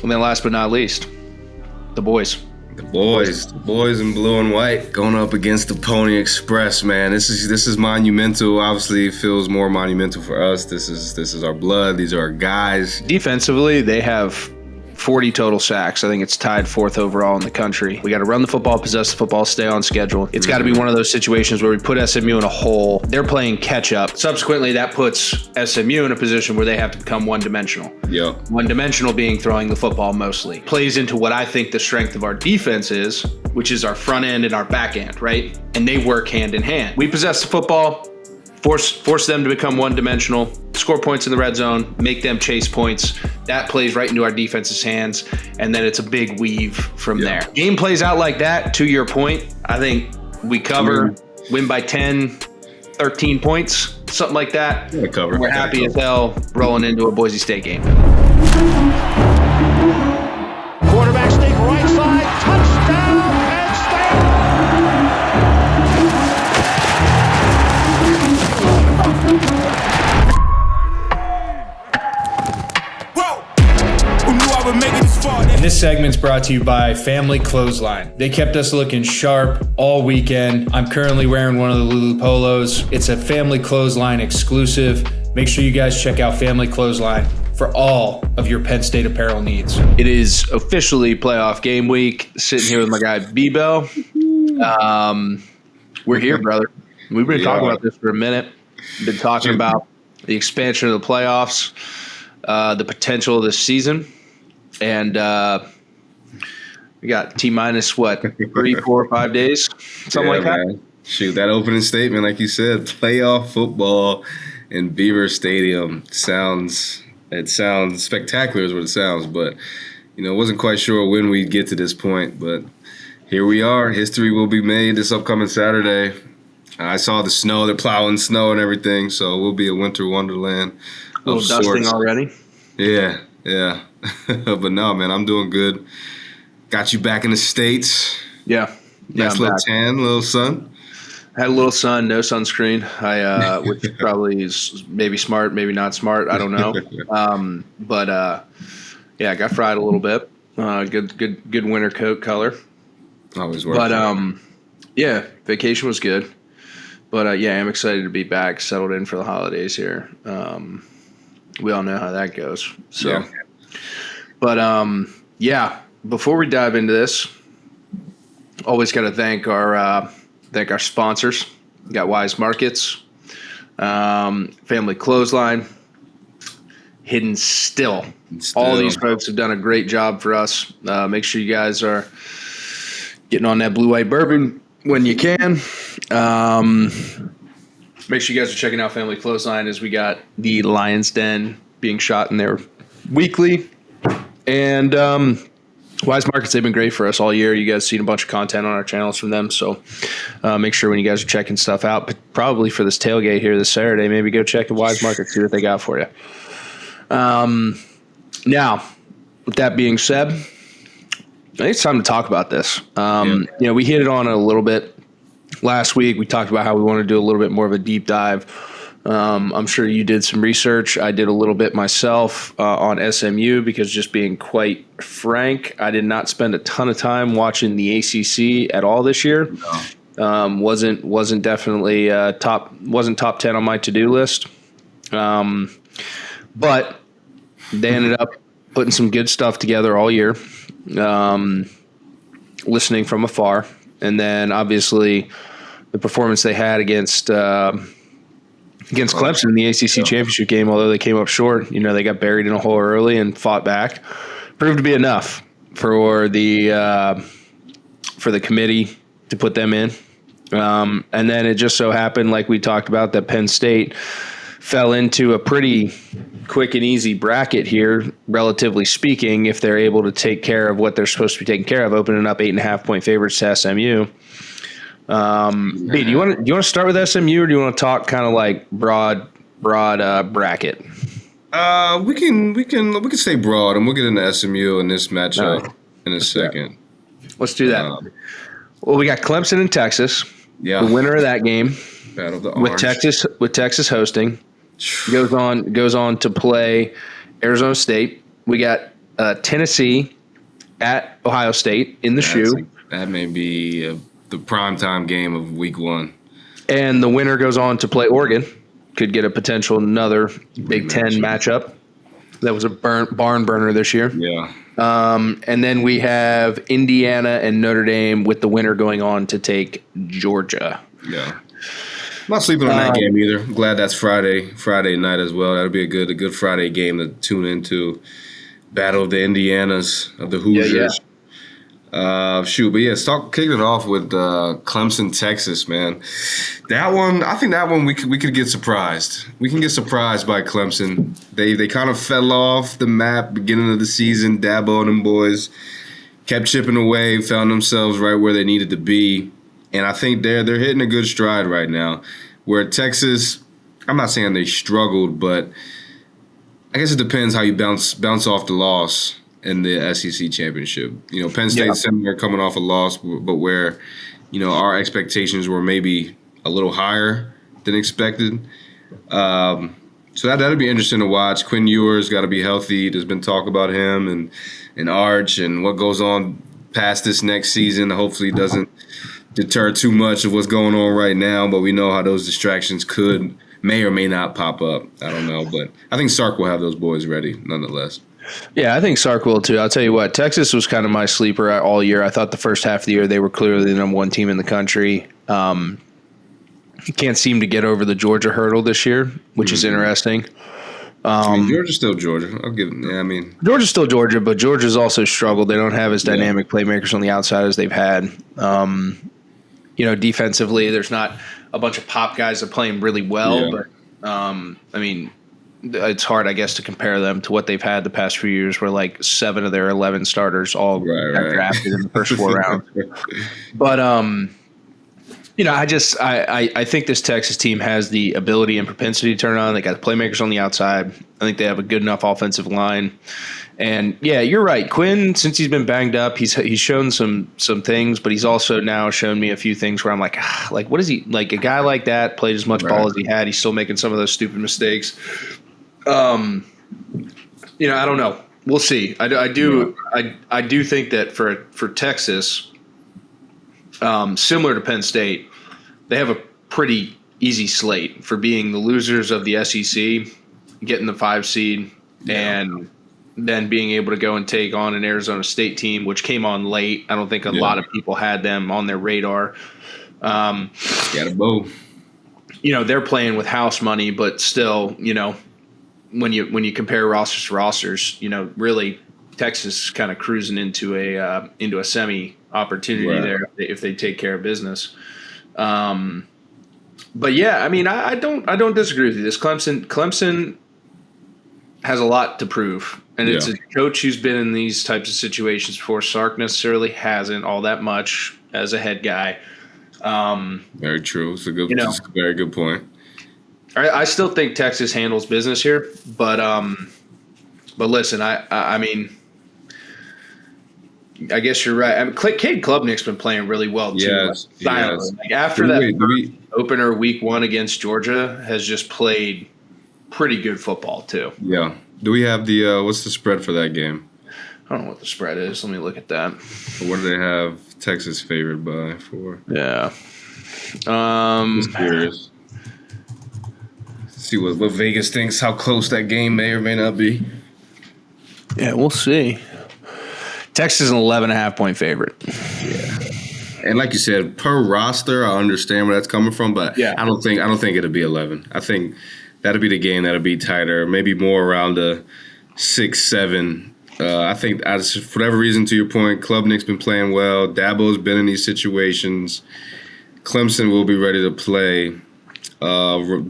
And then last but not least, the boys. The boys in blue and white going up against the Pony Express, man. This is monumental. Obviously, it feels more monumental for us. This is our blood. These are our guys. Defensively, they have 40 total sacks. I think it's tied 4th overall in the country. We got to run the football, possess the football, stay on schedule. It's got to be one of those situations where we put SMU in a hole. They're playing catch up. Subsequently, that puts SMU in a position where they have to become one-dimensional. Yep. One-dimensional being throwing the football mostly. Plays into what I think the strength of our defense is, which is our front end and our back end, right? And they work hand in hand. We possess the football, force them to become one-dimensional, score points in the red zone, make them chase points. That plays right into our defense's hands, and then it's a big weave from there. Game plays out like that, to your point. I think we cover, win by 10, 13 points, something like that. We're happy as hell rolling into a Boise State game. Quarterback sneak right side, touchdown, Penn State! And this segment's brought to you by Family Clothesline. They kept us looking sharp all weekend. I'm currently wearing one of the Lulu Polos. It's a Family Clothesline exclusive. Make sure you guys check out Family Clothesline for all of your Penn State apparel needs. It is officially playoff game week. Sitting here with my guy B-Bell. We're here, brother. We've been talking about this for a minute. We've been talking about the expansion of the playoffs, the potential of this season. And we got T-minus, 3, 4, 5 days? Something like that? Man. Shoot, that opening statement, like you said, playoff football in Beaver Stadium sounds spectacular is what it sounds. But, wasn't quite sure when we'd get to this point. But here we are. History will be made this upcoming Saturday. I saw the snow. They're plowing snow and everything. So we'll be a winter wonderland. A little dusting already? Yeah. But no, man, I'm doing good. Got you back in the States. Yeah. Nice little tan, little sun. Had a little sun, no sunscreen. Which probably is maybe smart, maybe not smart. I don't know. I got fried a little bit. Good winter coat color. Always works. But vacation was good. But I'm excited to be back, settled in for the holidays here. We all know how that goes. So, yeah. But before we dive into this, always got to thank our sponsors. We got Wise Markets, Family Clothesline, Hidden Still. All these folks have done a great job for us. Make sure you guys are getting on that blue white bourbon when you can. Make sure you guys are checking out Family Clothesline as we got the Lion's Den being shot in there weekly. And Wise Markets, they've been great for us all year. You guys seen a bunch of content on our channels from them. So make sure when you guys are checking stuff out, probably for this tailgate here this Saturday, maybe go check at Wise Markets, see what they got for you. Now, with that being said, I think it's time to talk about this. We hit it on a little bit last week. We talked about how we want to do a little bit more of a deep dive. I'm sure you did some research. I did a little bit myself on SMU because, just being quite frank, I did not spend a ton of time watching the ACC at all this year. No. Wasn't definitely top 10 on my to-do list. But they ended up putting some good stuff together all year, listening from afar. And then, obviously, the performance they had against Clemson in the ACC championship game, although they came up short, they got buried in a hole early and fought back, proved to be enough for the committee to put them in. And then it just so happened, like we talked about, that Penn State fell into a pretty quick and easy bracket here, relatively speaking, if they're able to take care of what they're supposed to be taking care of, opening up 8.5-point favorites to SMU. B, do you want to start with SMU, or do you want to talk kind of like broad bracket? We can stay broad, and we'll get into SMU in this matchup in a second. Let's do that. Well, we got Clemson and Texas. Yeah, the winner of that game, Battle of the Orange. with Texas hosting, goes on to play Arizona State. We got Tennessee at Ohio State in the shoe. That may be the primetime game of week 1. And the winner goes on to play Oregon. Could get a potential another Big Ten matchup. That was a barn burner this year. Yeah. And then we have Indiana and Notre Dame with the winner going on to take Georgia. Yeah. I'm not sleeping on that game either. I'm glad that's Friday night as well. That'll be a good Friday game to tune into. Battle of the Indianas, of the Hoosiers. Yeah. Kicking it off with Clemson, Texas, man. That one, I think we could get surprised. We can get surprised by Clemson. They kind of fell off the map beginning of the season. Dabo and them boys kept chipping away, found themselves right where they needed to be. And I think they're hitting a good stride right now. Where Texas, I'm not saying they struggled, but I guess it depends how you bounce off the loss in the SEC championship. Penn State similar coming off a loss, but where, our expectations were maybe a little higher than expected. So that'll be interesting to watch. Quinn Ewers got to be healthy. There's been talk about him and Arch and what goes on past this next season. Hopefully it doesn't deter too much of what's going on right now, but we know how those distractions may or may not pop up. I don't know, but I think Sark will have those boys ready nonetheless. Yeah, I think Sark will too. I'll tell you what, Texas was kind of my sleeper all year. I thought the first half of the year they were clearly the number 1 team in the country. You can't seem to get over the Georgia hurdle this year, which is interesting. Georgia's still Georgia. I'll give them. Yeah, Georgia's still Georgia, but Georgia's also struggled. They don't have as dynamic playmakers on the outside as they've had. Defensively, there's not a bunch of pop guys that are playing really well, but it's hard, I guess, to compare them to what they've had the past few years, where like 7 of their 11 starters all got drafted in the first 4 rounds. But I think this Texas team has the ability and propensity to turn on. They got the playmakers on the outside. I think they have a good enough offensive line. And yeah, you're right. Quinn, since he's been banged up, he's shown some things, but he's also now shown me a few things where I'm like, what is he like? A guy like that played as much ball as he had. He's still making some of those stupid mistakes. I don't know. We'll see. I do think that for Texas, similar to Penn State, they have a pretty easy slate for being the losers of the SEC, getting the 5 seed, and then being able to go and take on an Arizona State team, which came on late. I don't think a lot of people had them on their radar. Got a bow. They're playing with house money, but still, when you compare rosters to rosters, really Texas is kind of cruising into a semi opportunity there if they take care of business. But yeah, I don't disagree with you. This Clemson has a lot to prove, and it's a coach who's been in these types of situations before. Sark necessarily hasn't all that much as a head guy. Very true. It's a very good point. I still think Texas handles business here, but listen, I guess you're right. Cade Klubnik's been playing really well too. Yes, after that opener week 1 against Georgia, has just played pretty good football too. Yeah. Do we have the what's the spread for that game? I don't know what the spread is. Let me look at that. What do they have Texas favored by for? Yeah. Just curious. See what Vegas thinks, how close that game may or may not be. Yeah, we'll see. Texas is an 11.5-point favorite. Yeah. And like you said, per roster, I understand where that's coming from, but I don't think it'll be 11. I think that'll be the game that'll be tighter, maybe more around the 6-7. I think for whatever reason, to your point, Klubnik's been playing well. Dabo's been in these situations. Clemson will be ready to play,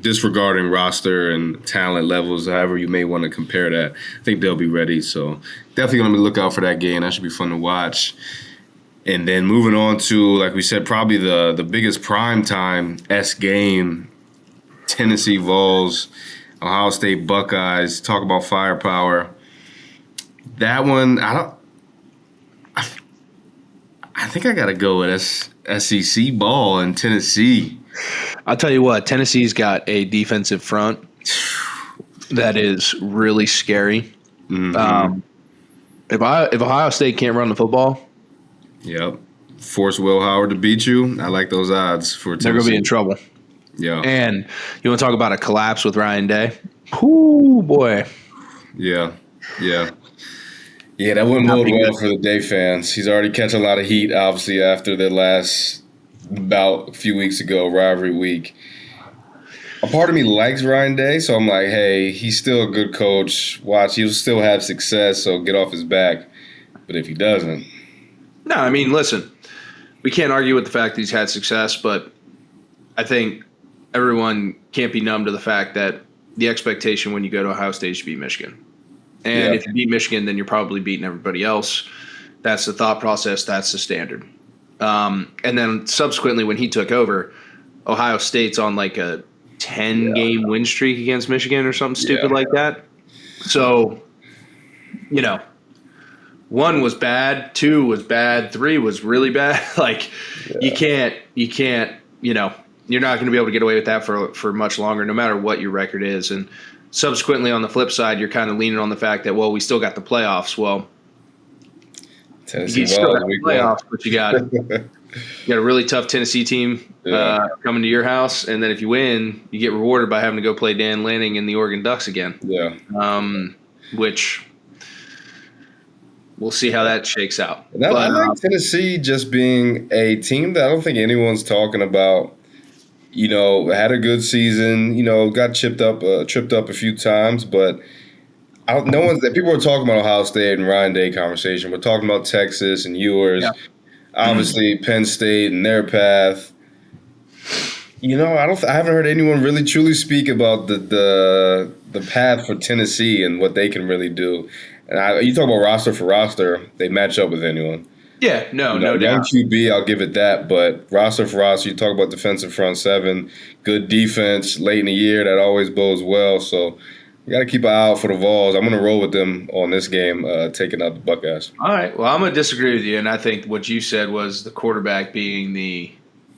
disregarding roster and talent levels, however you may want to compare that. I think they'll be ready. So definitely going to look out for that game. That should be fun to watch. And then moving on to, like we said, probably the biggest primetime-esque game, Tennessee Vols, Ohio State Buckeyes. Talk about firepower. That one, I think I got to go with SEC ball in Tennessee. I'll tell you what, Tennessee's got a defensive front that is really scary. Mm-hmm. If Ohio State can't run the football, Yep. Force Will Howard to beat you. I like those odds for Tennessee. they're going to be in trouble. Yeah. And you want to talk about a collapse with Ryan Day? Ooh, boy. Yeah. Yeah. Yeah, that wouldn't bode well for the Day fans. He's already catching a lot of heat, obviously, after their last bout a few weeks ago, rivalry week. A part of me likes Ryan Day, so I'm like, hey, he's still a good coach. Watch, he'll still have success, so get off his back. But if he doesn't. No, I mean, listen, we can't argue with the fact that he's had success, but I think everyone can't be numb to the fact that the expectation when you go to Ohio State is to beat Michigan. And if you beat Michigan, then you're probably beating everybody else. That's the thought process. That's the standard. And then subsequently when he took over, Ohio State's on like a 10-game win streak against Michigan or something stupid like that. So, 1 was bad, 2 was bad, 3 was really bad. You can't, you're not going to be able to get away with that for much longer, no matter what your record is. And subsequently, on the flip side, you're kind of leaning on the fact that, well, we still got the playoffs. Well, Tennessee you still got the playoffs, but you got a really tough Tennessee team coming to your house, and then if you win, you get rewarded by having to go play Dan Lanning and the Oregon Ducks again. Yeah. Which we'll see how that shakes out. And I like Tennessee just being a team that I don't think anyone's talking about. Had a good season. Got tripped up a few times, but people are talking about Ohio State and Ryan Day conversation. We're talking about Texas and Ewers, obviously Penn State and their path. I haven't heard anyone really truly speak about the path for Tennessee and what they can really do. And you talk about roster for roster, they match up with anyone. Yeah, no Young doubt. QB, I'll give it that. But roster for roster, you talk about defensive front seven, good defense late in the year, that always bodes well. So you got to keep an eye out for the Vols. I'm going to roll with them on this game, taking out the Buckeyes. All right. Well, I'm going to disagree with you, and I think what you said was the quarterback being the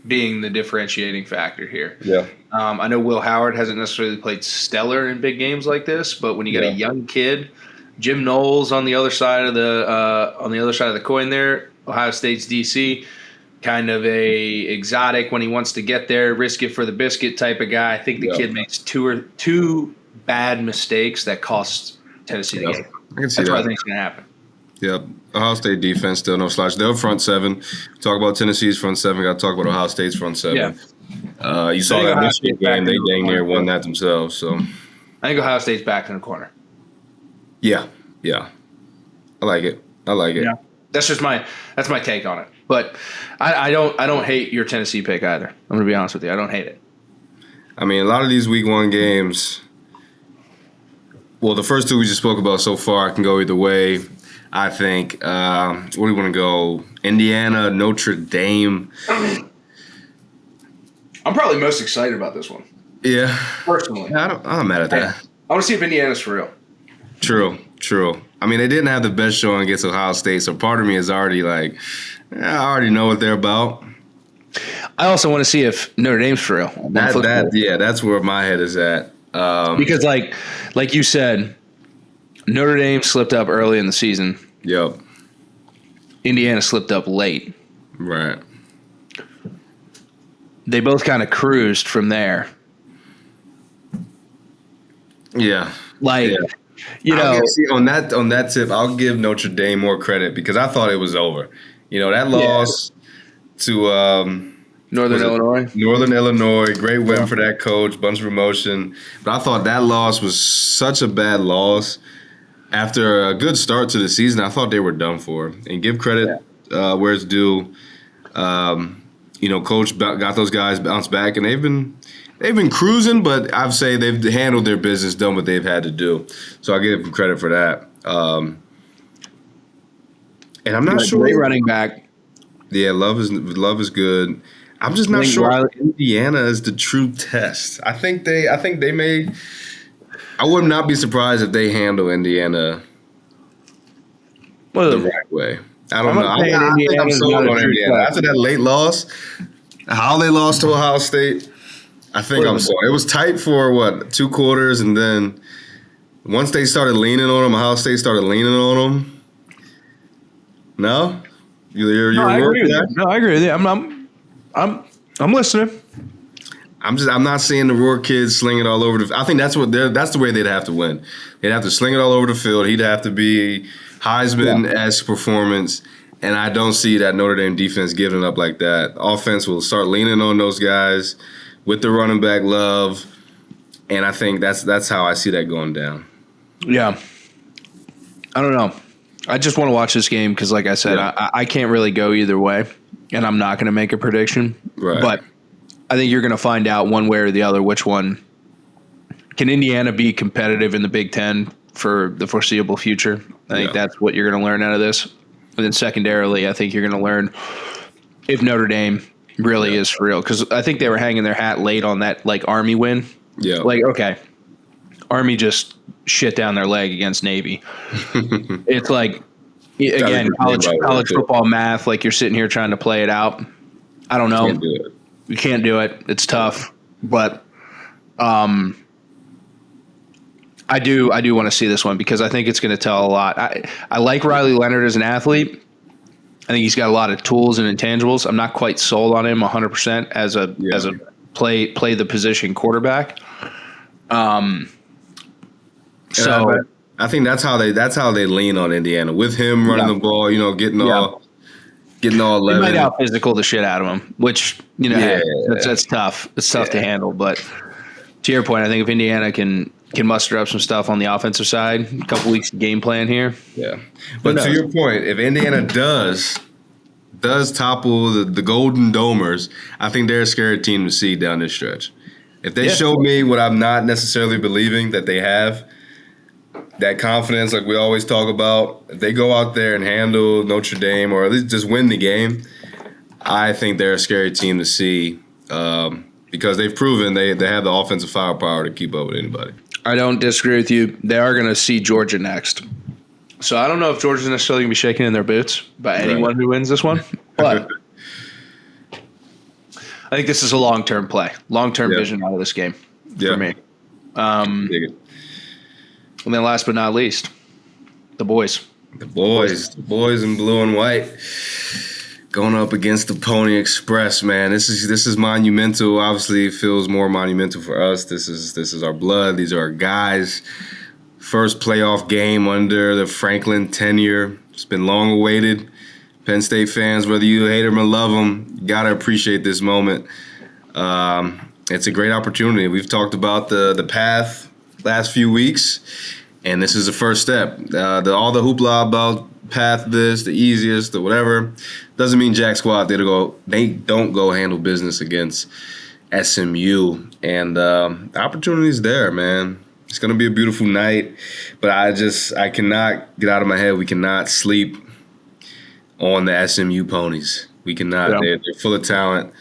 differentiating factor here. Yeah. I know Will Howard hasn't necessarily played stellar in big games like this, but when you got a young kid, Jim Knowles on the other side of the coin there, Ohio State's DC, kind of a exotic when he wants to get there, risk it for the biscuit type of guy. I think the kid makes two bad mistakes that cost Tennessee the game. I can see That's that. what I think is going to happen. Yep. Ohio State defense still no slouch. They're front seven. Talk about Tennessee's front seven. Got to talk about Ohio State's front seven. Yeah. You saw that Michigan game. They dang near won that themselves. So I think Ohio State's back in the corner. Yeah. I like it. Yeah. That's my take on it. But I don't hate your Tennessee pick either. I'm going to be honest with you. I don't hate it. I mean, a lot of these week 1 games, well, the first 2 we just spoke about so far can go either way. I think, where do you want to go? Indiana, Notre Dame. I'm probably most excited about this one. Yeah. Personally. I'm not mad at that. I want to see if Indiana's for real. True. I mean, they didn't have the best showing against Ohio State, so part of me is already like, I already know what they're about. I also want to see if Notre Dame's for real. That's where my head is at. Because like you said, Notre Dame slipped up early in the season. Yep. Indiana slipped up late. Right. They both kind of cruised from there. Yeah. On that tip, I'll give Notre Dame more credit because I thought it was over. That loss to Northern Illinois, great win for that coach, bunch of emotion. But I thought that loss was such a bad loss. After a good start to the season, I thought they were done for. And give credit where it's due. Coach got those guys bounced back, and they've been cruising, but I'd say they've handled their business, done what they've had to do. So I give them credit for that. And I'm not sure. Great running back. Yeah, Love is good. I'm just not sure Indiana is the true test. I think they may. I would not be surprised if they handle Indiana the right way. I don't know. I think I'm sold on Indiana. After that late loss, how they lost to Ohio State, I think I'm sold. It was tight for 2 quarters, and then once they started leaning on them, Ohio State started leaning on them. No, you're No, I a agree with guy? you. No, I agree with you. I'm listening. I'm not seeing the Rourke kids sling it all over the. I think that's the way they'd have to win. They'd have to sling it all over the field. He'd have to be Heisman-esque performance, and I don't see that Notre Dame defense giving up like that. Offense will start leaning on those guys with the running back love, and I think that's how I see that going down. Yeah. I don't know. I just want to watch this game because, like I said, I can't really go either way, and I'm not going to make a prediction. Right. But I think you're going to find out one way or the other which one. Can Indiana be competitive in the Big Ten for the foreseeable future? I think that's what you're going to learn out of this. And then secondarily, I think you're going to learn if Notre Dame really is for real. Because I think they were hanging their hat late on that Army win. Yeah. Okay, Army just shit down their leg against Navy. It's again, college football math. You're sitting here trying to play it out. I don't know. You can't do it. It's tough, but I do want to see this one because I think it's going to tell a lot. I like Riley Leonard as an athlete. I think he's got a lot of tools and intangibles. I'm not quite sold on him 100% as a play the position quarterback. So I think that's how they lean on Indiana with him running the ball. Getting all 11. They might out physical the shit out of him, which that's tough. It's tough to handle. But to your point, I think if Indiana can muster up some stuff on the offensive side, a couple weeks of game plan here. Yeah, but to your point, if Indiana does topple the Golden Domers, I think they're a scary team to see down this stretch. If they show me what I'm not necessarily believing that they have, that confidence like we always talk about, if they go out there and handle Notre Dame or at least just win the game, I think they're a scary team to see because they've proven they have the offensive firepower to keep up with anybody. I don't disagree with you. They are going to see Georgia next. So I don't know if Georgia's necessarily going to be shaking in their boots by anyone who wins this one. But I think this is a long-term play, long-term vision out of this game for me. And then last but not least, the boys. The boys in blue and white going up against the Pony Express, man. This is monumental. Obviously, it feels more monumental for us. This is our blood. These are our guys. First playoff game under the Franklin tenure. It's been long awaited. Penn State fans, whether you hate them or love them, you got to appreciate this moment. It's a great opportunity. We've talked about the path last few weeks, and this is the first step. All the hoopla about path this, the easiest, the whatever, doesn't mean jack squat. They don't go handle business against SMU, and the opportunity's there, man. It's gonna be a beautiful night, but I cannot get out of my head. We cannot sleep on the SMU ponies. We cannot. Yeah. They're full of talent.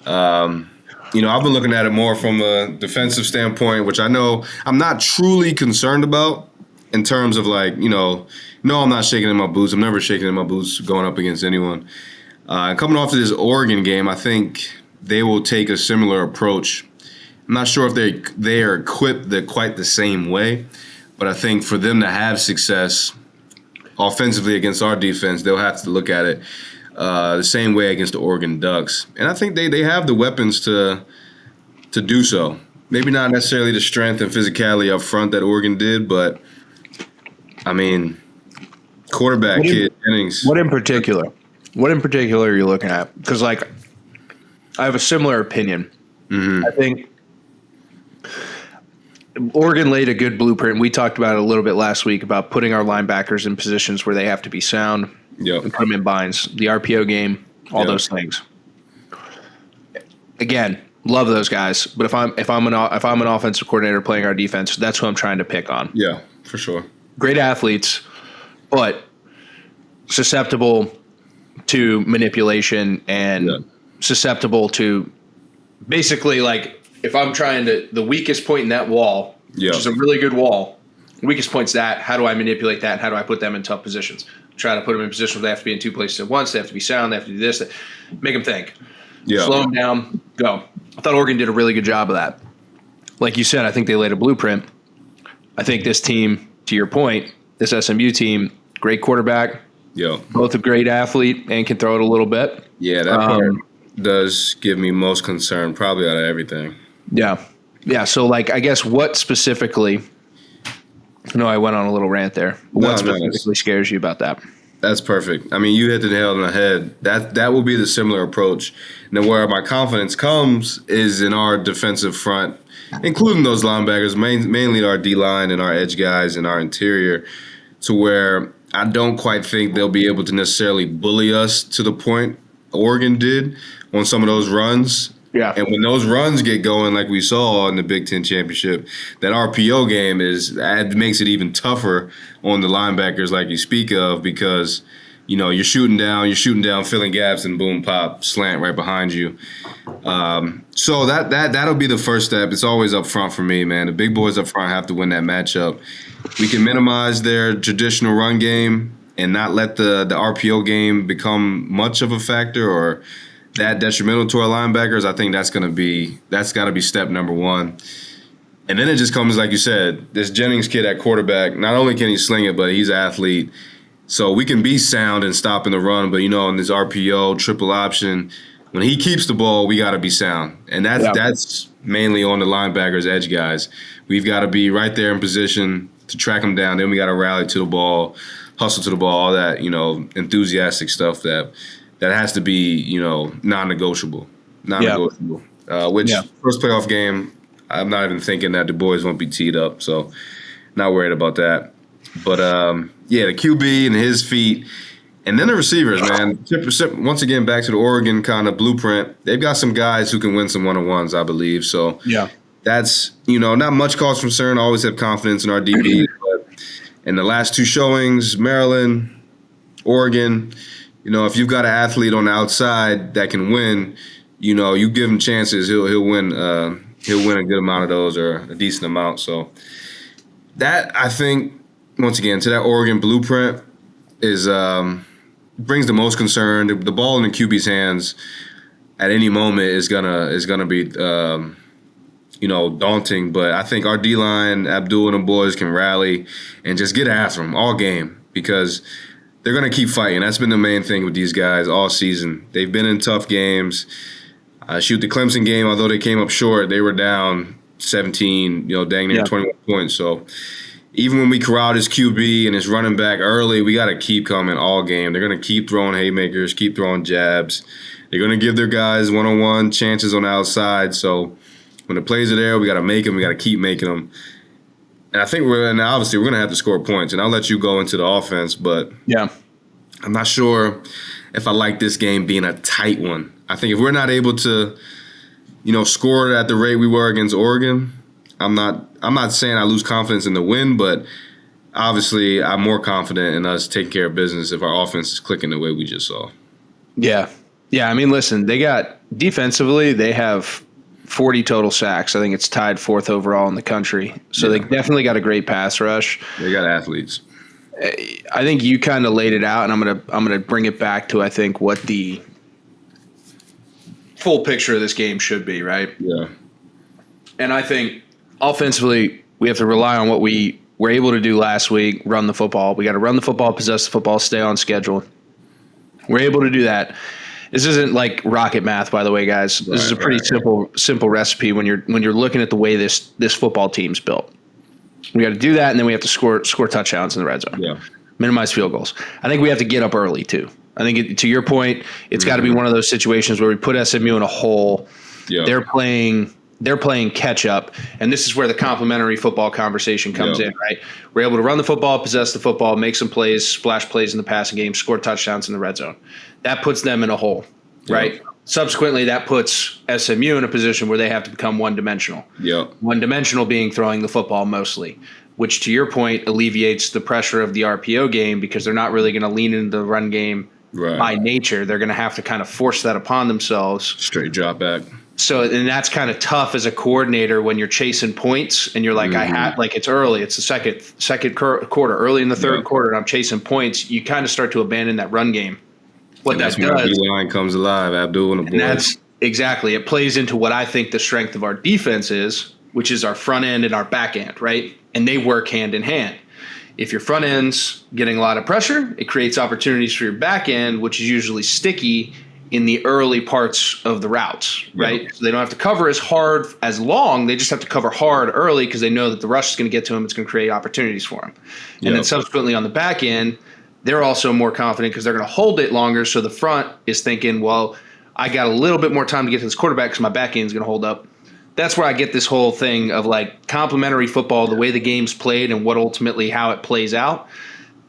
I've been looking at it more from a defensive standpoint, which I know I'm not truly concerned about in terms of I'm not shaking in my boots. I'm never shaking in my boots going up against anyone. Coming off of this Oregon game, I think they will take a similar approach. I'm not sure if they are equipped quite the same way, but I think for them to have success offensively against our defense, they'll have to look at it the same way against the Oregon Ducks. And I think they have the weapons to do so. Maybe not necessarily the strength and physicality up front that Oregon did, but, I mean, quarterback kid Jennings. What in particular are you looking at? Because, I have a similar opinion. Mm-hmm. I think Oregon laid a good blueprint. We talked about it a little bit last week about putting our linebackers in positions where they have to be sound and put them in binds. The RPO game, all those things. Again, love those guys, but if I'm an offensive coordinator playing our defense, that's who I'm trying to pick on. Yeah, for sure. Great athletes, but susceptible to manipulation and susceptible to basically if I'm trying to, the weakest point in that wall, which is a really good wall, the weakest point's that, how do I manipulate that, and how do I put them in tough positions? Try to put them in positions where they have to be in two places at once, they have to be sound, they have to do this, make them think. Slow them down, go. I thought Oregon did a really good job of that. Like you said, I think they laid a blueprint. I think this team, to your point, this SMU team, great quarterback, Yo. Both a great athlete and can throw it a little bit. Yeah, that part does give me most concern, probably out of everything. Yeah. Yeah. So, like, I guess what specifically – no, I went on a little rant there. What specifically scares you about that? That's perfect. I mean, you hit the nail on the head. That will be the similar approach. Now, where my confidence comes is in our defensive front, including those linebackers, mainly our D-line and our edge guys and our interior, to where I don't quite think they'll be able to necessarily bully us to the point Oregon did on some of those runs. Yeah. And when those runs get going, like we saw in the Big Ten Championship, that RPO game makes it even tougher on the linebackers, like you speak of, because you're shooting down, filling gaps, and boom, pop, slant right behind you. So that'll be the first step. It's always up front for me, man. The big boys up front have to win that matchup. We can minimize their traditional run game and not let the RPO game become much of a factor or that detrimental to our linebackers. I think that's got to be step number one. And then it just comes, like you said, this Jennings kid at quarterback, not only can he sling it, but he's an athlete. So we can be sound and stopping the run, but in this RPO, triple option, when he keeps the ball, we got to be sound. And that's mainly on the linebackers, edge guys. We've got to be right there in position to track them down. Then we got to rally to the ball, hustle to the ball, all that, enthusiastic stuff that has to be, non-negotiable. Which first playoff game, I'm not even thinking that the boys won't be teed up, so not worried about that. But, the QB and his feet, and then the receivers, man. Once again, back to the Oregon kind of blueprint. They've got some guys who can win some one-on-ones, I believe. So that's, not much cause for concern. I always have confidence in our DB. But in the last two showings, Maryland, Oregon, if you've got an athlete on the outside that can win, you give him chances, he'll win. He'll win a good amount of those or a decent amount. So that, I think, once again, to that Oregon blueprint is brings the most concern. The ball in the QB's hands at any moment is gonna be daunting. But I think our D-line, Abdul and the boys can rally and just get after them all game because they're going to keep fighting. That's been the main thing with these guys all season. They've been in tough games. The Clemson game, although they came up short, they were down 17, dang near 21 points. So even when we corralled his QB and his running back early, we got to keep coming all game. They're going to keep throwing haymakers, keep throwing jabs. They're going to give their guys one-on-one chances on the outside. So when the plays are there, we got to make them. We got to keep making them. And I think obviously we're going to have to score points. And I'll let you go into the offense, but I'm not sure if I like this game being a tight one. I think if we're not able to, score at the rate we were against Oregon, I'm not saying I lose confidence in the win, but obviously I'm more confident in us taking care of business if our offense is clicking the way we just saw. Yeah. Yeah, I mean, listen, they have 40 total sacks. I think it's tied fourth overall in the country. So they definitely got a great pass rush. They got athletes. I think you kind of laid it out, and I'm gonna bring it back to I think what the full picture of this game should be, right? Yeah. And I think offensively we have to rely on what we were able to do last week, run the football. We got to run the football, possess the football, stay on schedule. We're able to do that. This isn't like rocket math, by the way, guys. This is a pretty simple recipe when you're looking at the way this football team's built. We got to do that, and then we have to score touchdowns in the red zone. Yeah. Minimize field goals. I think we have to get up early too. I think to your point, it's got to be one of those situations where we put SMU in a hole. Yeah. They're playing catch up, and this is where the complementary football conversation comes in, right? We're able to run the football, possess the football, make some plays, splash plays in the passing game, score touchdowns in the red zone. That puts them in a hole, right? Yeah. Subsequently, that puts SMU in a position where they have to become one-dimensional. Yeah. One-dimensional being throwing the football mostly, which to your point alleviates the pressure of the RPO game because they're not really going to lean into the run game by nature. They're going to have to kind of force that upon themselves. Straight drop back. So, and that's kind of tough as a coordinator when you're chasing points and you're like, it's early. It's the second quarter, early in the third quarter, and I'm chasing points. You kind of start to abandon that run game. What that does, the line comes alive. Abdul and the boys. That's exactly. It plays into what I think the strength of our defense is, which is our front end and our back end, right? And they work hand in hand. if your front end's getting a lot of pressure, it creates opportunities for your back end, which is usually sticky in the early parts of the routes, right? Yeah. So they don't have to cover as hard as long. They just have to cover hard early because they know that the rush is going to get to them. It's going to create opportunities for them. And then subsequently on the back end, they're also more confident because they're going to hold it longer. So the front is thinking, well, I got a little bit more time to get to this quarterback because my back end is going to hold up. That's where I get this whole thing of like complementary football, the way the game's played and what ultimately how it plays out.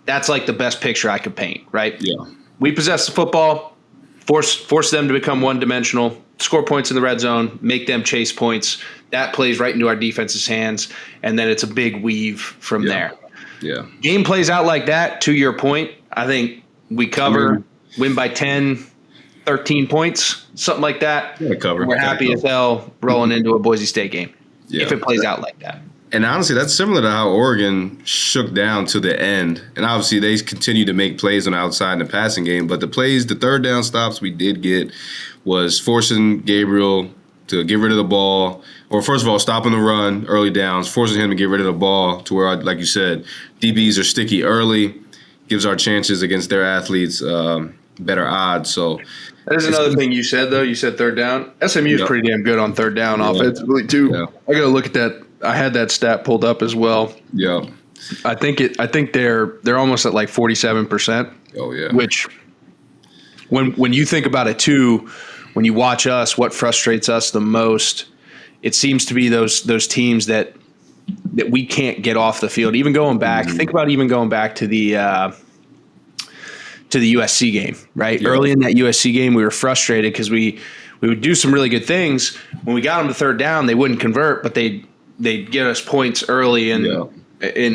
That's like the best picture I could paint, right? Yeah. We possess the football, force them to become one-dimensional, score points in the red zone, make them chase points. That plays right into our defense's hands, and then it's a big weave from there. Yeah. Game plays out like that, to your point. I think we cover, win by 10, 13 points, something like that. We're happy as hell rolling into a Boise State game if it plays out like that. And honestly, that's similar to how Oregon shook down to the end. And obviously, they continue to make plays on the outside in the passing game. But the third down stops we did get was forcing Gabriel to get rid of the ball. Or first of all, stopping the run, early downs, forcing him to get rid of the ball to where, like you said, DBs are sticky early, gives our chances against their athletes better odds. So that is another thing you said, though. You said third down. SMU is pretty damn good on third down offensively, too. Yeah. I got to look at that. I had that stat pulled up as well. Yeah. I think they're almost at like 47%. Oh, yeah. Which when you think about it, too, when you watch us, what frustrates us the most, it seems to be those teams that we can't get off the field. Even going back, think about even going back to the USC game, right? Yeah. Early in that USC game, we were frustrated because we would do some really good things. When we got them to third down, they wouldn't convert, but they'd get us points early in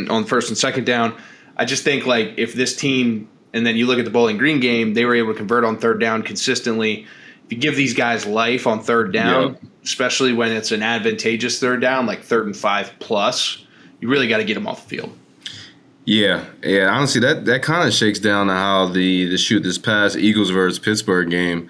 on first and second down. I just think like if this team, and then you look at the Bowling Green game, they were able to convert on third down consistently. If you give these guys life on third down, especially when it's an advantageous third down, like 3rd and 5+, you really got to get them off the field. Yeah. Honestly, that kind of shakes down to how this past Eagles versus Pittsburgh game,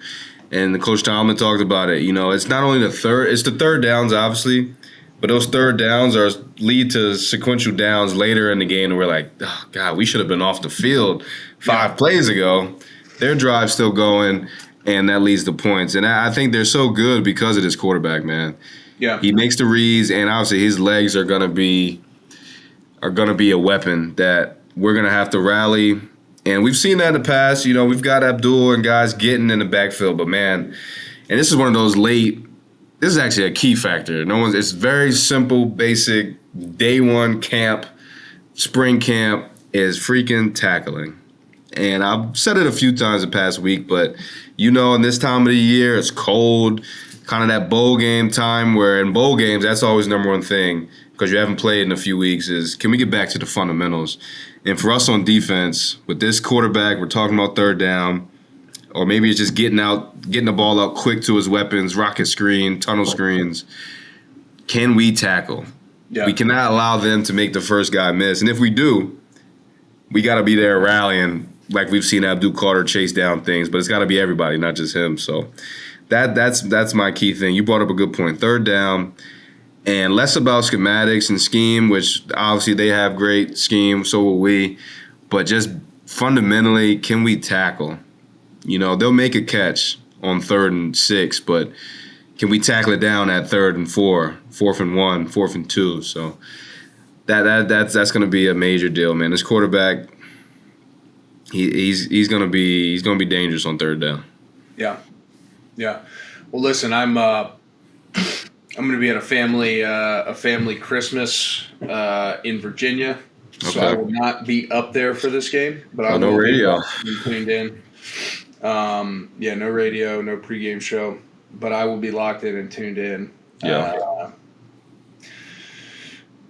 and Coach Tomlin talked about it. You know, it's not only it's the third downs, obviously, but those third downs lead to sequential downs later in the game, and we're like, oh God, we should have been off the field 5 plays ago. Their drive's still going, and that leads to points. And I think they're so good because of this quarterback, man. Yeah, he makes the reads, and obviously his legs are gonna be a weapon that we're going to have to rally. And we've seen that in the past. You know, we've got Abdul and guys getting in the backfield. But, man, and this is one of those this is actually a key factor. It's very simple, basic, day one camp, spring camp is freaking tackling. And I've said it a few times the past week, but, you know, in this time of the year, it's cold, kind of that bowl game time where in bowl games, that's always the number one thing. Because you haven't played in a few weeks, is can we get back to the fundamentals? And for us on defense, with this quarterback, we're talking about third down, or maybe it's just getting the ball out quick to his weapons, rocket screen, tunnel screens. Can we tackle? Yeah. We cannot allow them to make the first guy miss. And if we do, we got to be there rallying like we've seen Abdul Carter chase down things, but it's got to be everybody, not just him. So that's my key thing. You brought up a good point. Third down. And less about schematics and scheme, which obviously they have great scheme, so will we. But just fundamentally, can we tackle? You know, they'll make a catch on 3rd and 6, but can we tackle it down at 3rd and 4, 4th and 1, 4th and 2? So that's going to be a major deal, man. This quarterback, he's going to be dangerous on third down. Yeah. Well, listen, I'm going to be at a family Christmas in Virginia, so I will not be up there for this game. But I will no radio. Be tuned in. No radio, no pregame show, but I will be locked in and tuned in. Yeah.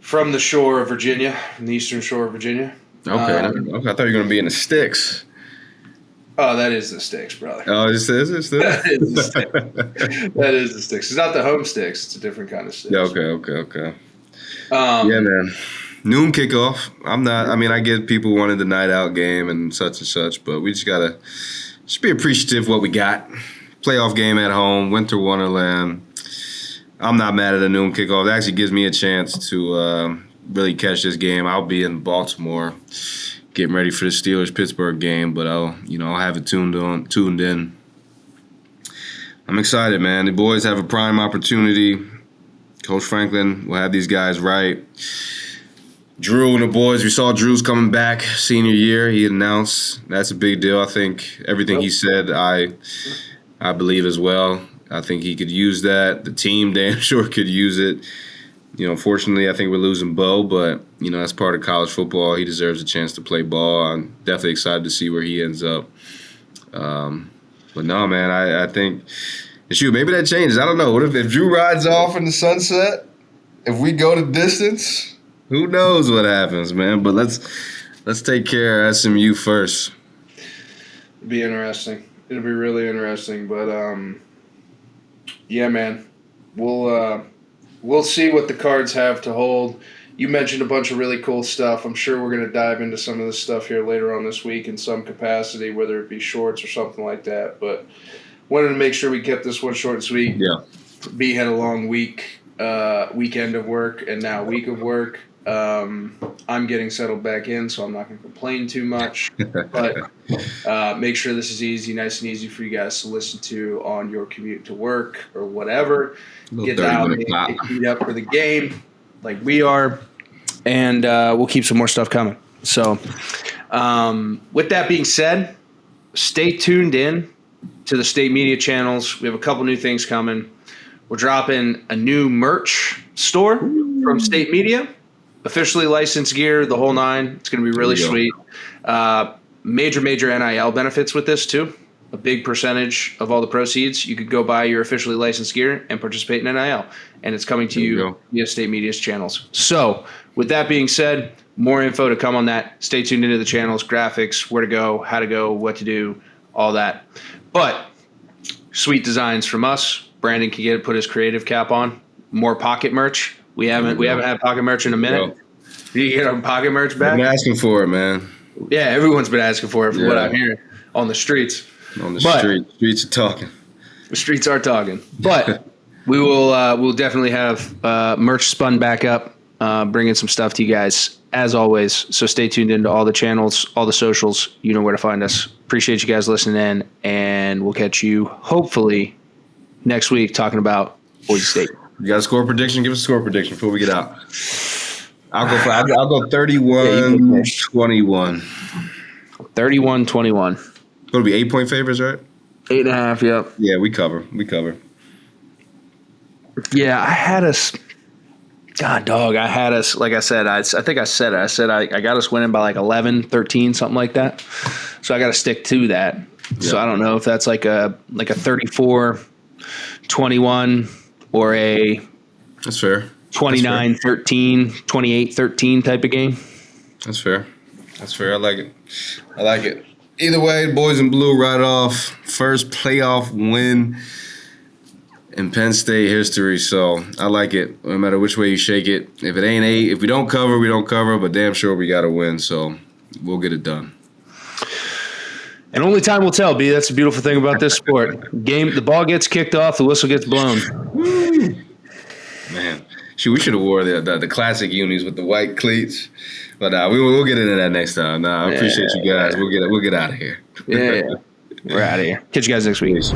From the shore of Virginia, from the eastern shore of Virginia. Okay. I thought you were going to be in the sticks. Oh, that is the sticks, brother. Oh, is it sticks? That is the sticks. That is the sticks. It's not the home sticks. It's a different kind of sticks. Yeah, okay. Yeah, man. Noon kickoff. I get people wanted the night out game and such, but we just got to be appreciative of what we got. Playoff game at home, Winter Wonderland. I'm not mad at a noon kickoff. It actually gives me a chance to really catch this game. I'll be in Baltimore getting ready for the Steelers-Pittsburgh game, but I'll have it tuned in. I'm excited, man. The boys have a prime opportunity. Coach Franklin will have these guys right. Drew and the boys, we saw Drew's coming back senior year. He announced that's a big deal. I think everything he said, I believe as well. I think he could use that. The team damn sure could use it. Fortunately, I think we're losing Bo, but, that's part of college football. He deserves a chance to play ball. I'm definitely excited to see where he ends up. But no, man, I think, shoot, maybe that changes. I don't know. What if Drew rides off in the sunset? If we go the distance, who knows what happens, man? But let's take care of SMU first. It'll be interesting. It'll be really interesting. But yeah, man, we'll see what the cards have to hold. You mentioned a bunch of really cool stuff. I'm sure we're going to dive into some of this stuff here later on this week in some capacity, whether it be shorts or something like that. But wanted to make sure we kept this one short and sweet. Yeah. B had a long weekend of work and now week of work. I'm getting settled back in, so I'm not going to complain too much. But make sure this is nice and easy for you guys to listen to on your commute to work or whatever. Get out and get beat up for the game like we are, and we'll keep some more stuff coming. So with that being said, stay tuned in to the state media channels. We have a couple new things coming. We're dropping a new merch store from State Media. Officially licensed gear, the whole nine. It's going to be really sweet. Major NIL benefits with this, too. A big percentage of all the proceeds. You could go buy your officially licensed gear and participate in NIL. And it's coming to you via State Media's channels. So, with that being said, more info to come on that. Stay tuned into the channels, graphics, where to go, how to go, what to do, all that. But, sweet designs from us. Brandon can put his creative cap on. More pocket merch. We haven't had pocket merch in a minute. Did you get our pocket merch back? I've been asking for it, man. Yeah, everyone's been asking for it from what I'm hearing on the streets. Streets are talking. The streets are talking. But we'll definitely have merch spun back up, bringing some stuff to you guys as always. So stay tuned into all the channels, all the socials. You know where to find us. Appreciate you guys listening in, and we'll catch you hopefully next week talking about Boise State. You got a score prediction? Give us a score prediction before we get out. I'll go 31-21. 31-21. It'll be 8-point favorites, right? 8.5. Yep. Yeah, we cover. Yeah, I had us. God, dog, I had us. Like I said, I think I said it. I said I got us winning by like 11, 13, something like that. So I got to stick to that. Yeah. So I don't know if that's like a 34-21 or a. That's fair. 29-13, 28-13 type of game. That's fair. I like it. Either way, boys in blue right off. First playoff win in Penn State history. So I like it. No matter which way you shake it. If it ain't 8, if we don't cover, we don't cover. But damn sure we got to win. So we'll get it done. And only time will tell, B. That's the beautiful thing about this sport. The ball gets kicked off, the whistle gets blown. Man. Shoot, we should have wore the classic unis with the white cleats, but we'll get into that next time. I appreciate you guys. We'll get out of here. Yeah. We're out of here. Catch you guys next week. Peace.